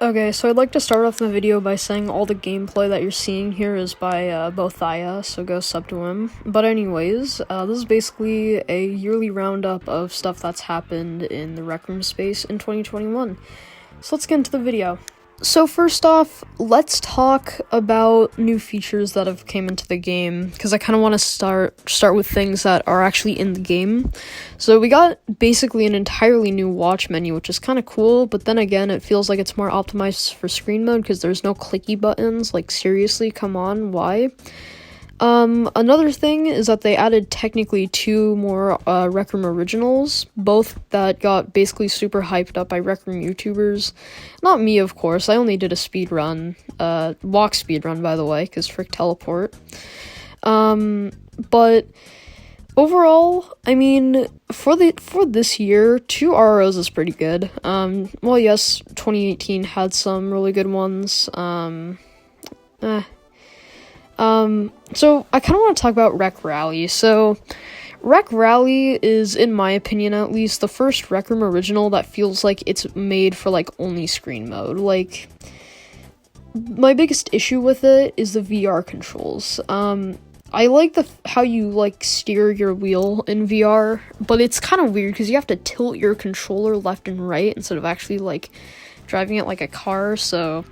Okay, so I'd like to start off the video by saying all the gameplay that you're seeing here is by both Aya, so go sub to him. But anyways, this is basically a yearly roundup of stuff that's happened in the Rec Room space in 2021. So let's get into the video. So first off, let's talk about new features that have came into the game, because I kind of want to start with things that are actually in the game. So we got basically an entirely new watch menu, which is kind of cool, but then again, it feels like it's more optimized for screen mode, because there's no clicky buttons. Like, seriously, come on, why? Another thing is that they added technically 2 more Rec Room originals, both that got basically super hyped up by Rec Room YouTubers. Not me, of course. I only did a speed run, walk speed run, by the way, because frick teleport. But overall, I mean, for this year, 2 RROs is pretty good. Well, yes, 2018 had some really good ones. So I kind of want to talk about Rec Rally. So Rec Rally is, in my opinion at least, the first Rec Room original that feels like it's made for, like, only screen mode. Like, my biggest issue with it is the VR controls. I like how you, like, steer your wheel in VR, but it's kind of weird because you have to tilt your controller left and right instead of actually, like, driving it like a car, so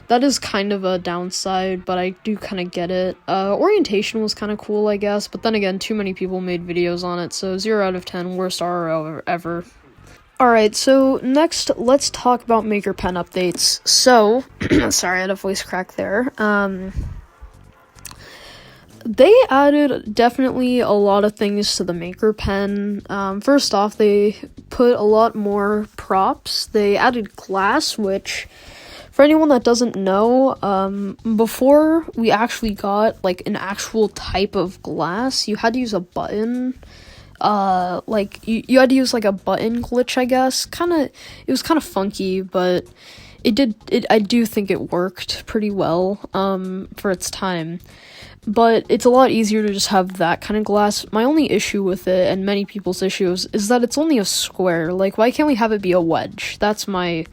that is kind of a downside, but I do kind of get it. Orientation was kind of cool, I guess, but then again, too many people made videos on it, so 0 out of 10, worst RRO ever. Alright, so next, let's talk about Maker Pen updates. So, sorry, I had a voice crack there. They added definitely a lot of things to the Maker Pen. First off, they put a lot more props. They added glass, which, for anyone that doesn't know, before we actually got, like, an actual type of glass, you had to use a button. Like, you had to use, like, a button glitch, I guess. It was kind of funky, but I do think it worked pretty well, for its time. But it's a lot easier to just have that kind of glass. My only issue with it, and many people's issues, is that it's only a square. Like, why can't we have it be a wedge? That's my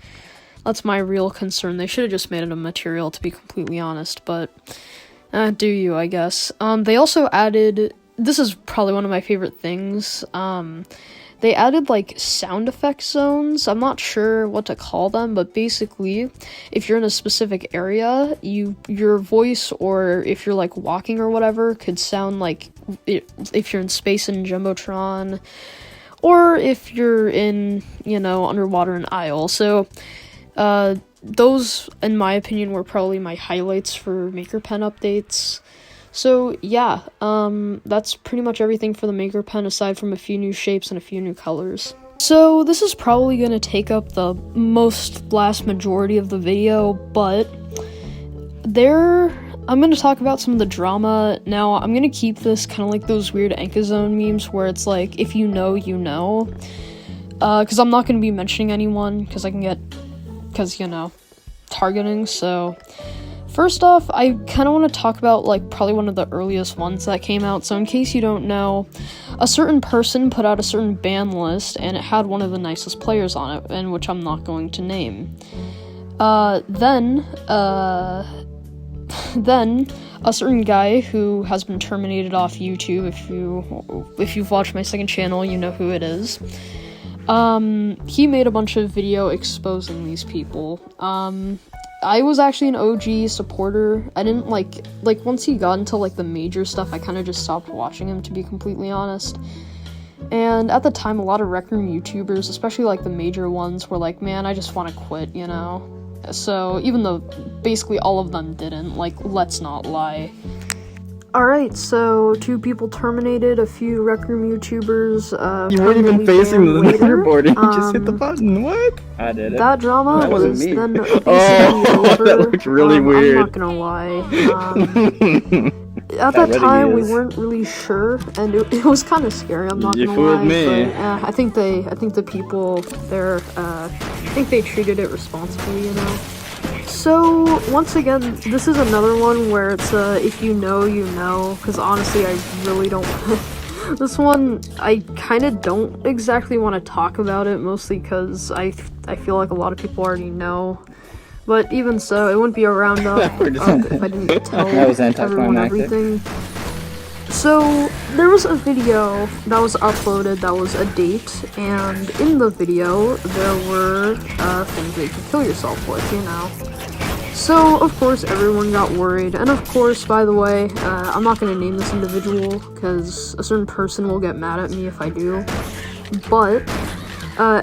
real concern. They should have just made it a material, to be completely honest, but do you, I guess. They also added, this is probably one of my favorite things, they added, like, sound effect zones. I'm not sure what to call them, but basically, if you're in a specific area, your voice, or if you're, like, walking or whatever, could sound like if you're in space in Jumbotron, or if you're in, underwater in Isle. So, those, in my opinion, were probably my highlights for Maker Pen updates. So, yeah, that's pretty much everything for the Maker Pen, aside from a few new shapes and a few new colors. So, this is probably going to take up the vast majority of the video, but I'm going to talk about some of the drama. Now, I'm going to keep this kind of like those weird Anka Zone memes where it's like, if you know, you know. Because I'm not going to be mentioning anyone, because targeting, so first off, I kind of want to talk about, like, probably one of the earliest ones that came out. So in case you don't know, a certain person put out a certain ban list, and it had one of the nicest players on it, and which I'm not going to name. Then a certain guy who has been terminated off YouTube, if you've watched my second channel, you know who it is. He made a bunch of video exposing these people. I was actually an OG supporter. I didn't like once he got into, like, the major stuff, I kind of just stopped watching him, to be completely honest. And at the time, a lot of Rec Room YouTubers, especially, like, the major ones, were like, man, I just want to quit, So, even though basically all of them didn't, like, let's not lie. Alright, so 2 people terminated, a few Rec Room YouTubers, you weren't even facing the leaderboard and you just hit the button, what? I did it. That drama that was me. then basically over. That looked really weird. I'm not gonna lie. At that time, we weren't really sure, and it was kind of scary, I'm not gonna lie. You fooled me. But, I think the people there, I think they treated it responsibly, So, once again, this is another one where it's, if you know, you know, because honestly, I really don't, this one, I kind of don't exactly want to talk about it, mostly because I feel like a lot of people already know, But even so, it wouldn't be a roundup if I didn't tell everyone everything. So, there was a video that was uploaded that was a date, and in the video, there were things that you could kill yourself with, you know. So, of course, everyone got worried, and of course, by the way, I'm not going to name this individual, because a certain person will get mad at me if I do, but,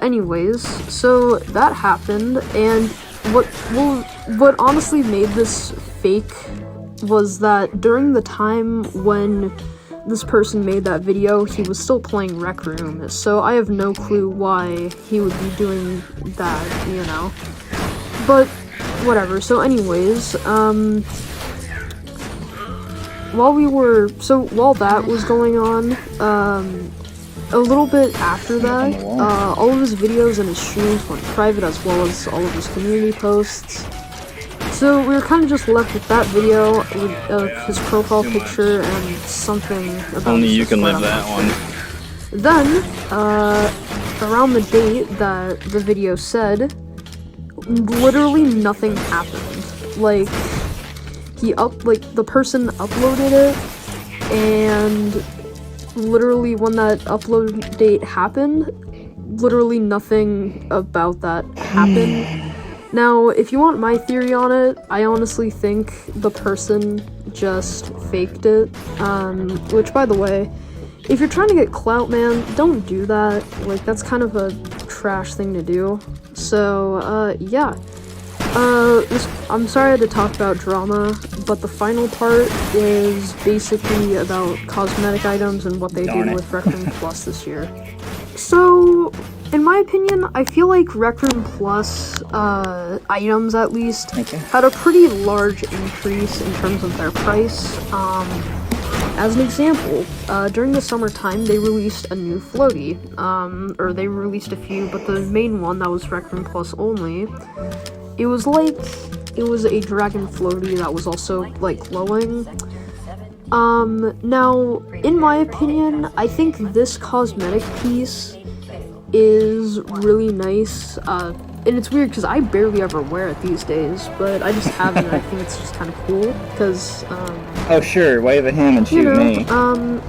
anyways, so that happened, and what honestly made this fake was that during the time when this person made that video, he was still playing Rec Room, so I have no clue why he would be doing that, you know, but whatever. So anyways, while that was going on, a little bit after that, all of his videos and his streams went private, as well as all of his community posts. So we were kind of just left with that video, with his profile picture and something about only you can live that one. Then, around the date that the video said, literally nothing happened. Like, the person uploaded it, and literally when that upload date happened, literally nothing about that happened. Now, if you want my theory on it, I honestly think the person just faked it, which, by the way, if you're trying to get clout, man, don't do that. Like, that's kind of a trash thing to do. So, yeah. I'm sorry I had to talk about drama, but the final part is basically about cosmetic items and what they did with Rec Room Plus this year. So, in my opinion, I feel like Rec Room Plus items, at least, had a pretty large increase in terms of their price. As an example, during the summertime, they released a new floaty, or they released a few, but the main one that was Rec Room Plus only, it was a dragon floaty that was also, like, glowing. Now, in my opinion, I think this cosmetic piece is really nice, and it's weird because I barely ever wear it these days, but I just have it and I think it's just kind of cool, because, oh sure, wave at him and shoot me.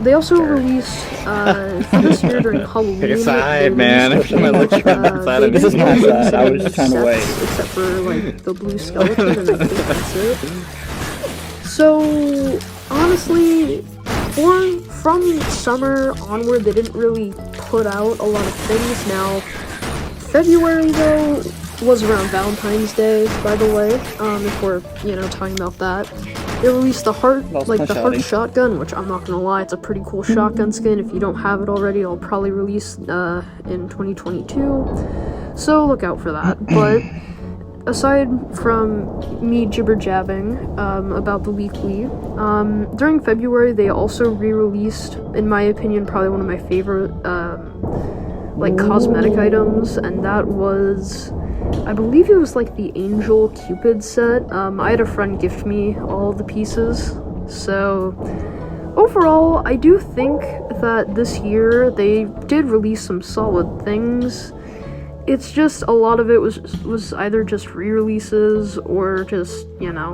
They also released, for this year during Halloween, pick a side, man. Every time I look at that side, this is my side, I was just trying to wait. Except for, like, the blue skeleton, and I think that's it. So, honestly, from summer onward, they didn't really put out a lot of things. Now, February, though, was around Valentine's Day, by the way, if we're, talking about that. They released the heart shotgun, which I'm not gonna lie, it's a pretty cool shotgun skin. If you don't have it already, I'll probably release, in 2022, so look out for that. But aside from me jibber-jabbing about the weekly, during February they also re-released, in my opinion, probably one of my favorite cosmetic items, and that was, I believe it was like the Angel Cupid set. I had a friend gift me all the pieces, so overall I do think that this year they did release some solid things. It's just a lot of it was either just re-releases or just,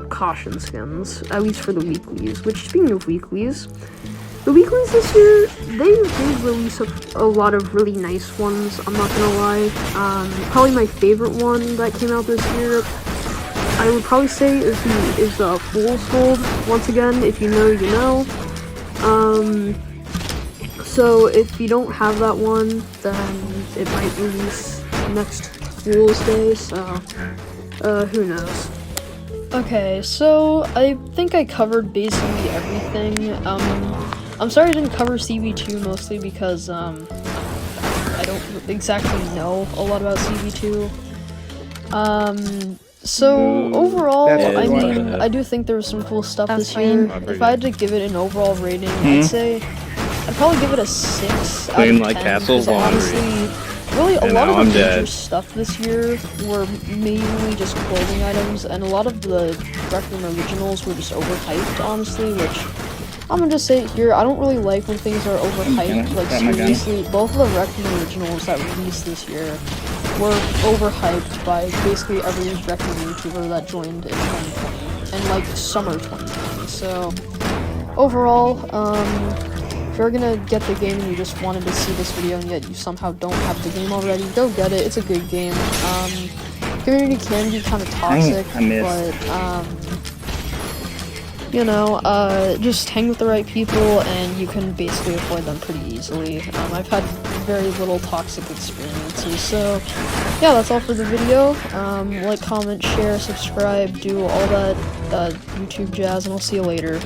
caution skins, at least for the weeklies. Which, speaking of weeklies, the weeklies this year, they did release a lot of really nice ones, I'm not gonna lie. Probably my favorite one that came out this year, I would probably say is the Fool's Gold. Once again, if you know, you know. So if you don't have that one, then it might release next Fool's Day, so, who knows. Okay, so I think I covered basically everything. I'm sorry I didn't cover CV2 mostly because, I don't exactly know a lot about CV2. So overall, I mean, I do think there was some cool stuff this year. If I had to give it an overall rating, I'd probably give it a 6 out of 10, Castle honestly, really, a lot of the major stuff this year were mainly just clothing items, and a lot of the Rec Room originals were just overhyped, honestly, which, I'm gonna just say it here, I don't really like when things are overhyped. Like, seriously, both of the Rec Room originals that released this year were overhyped by basically every Rec Room YouTuber that joined in 2020 and like summer 2020. So overall, if you're gonna get the game and you just wanted to see this video and yet you somehow don't have the game already, go get it. It's a good game. Community can be kind of toxic, but you know, just hang with the right people and you can basically avoid them pretty easily. I've had very little toxic experiences, so yeah, that's all for the video. Like, comment, share, subscribe, do all that YouTube jazz, and I'll see you later.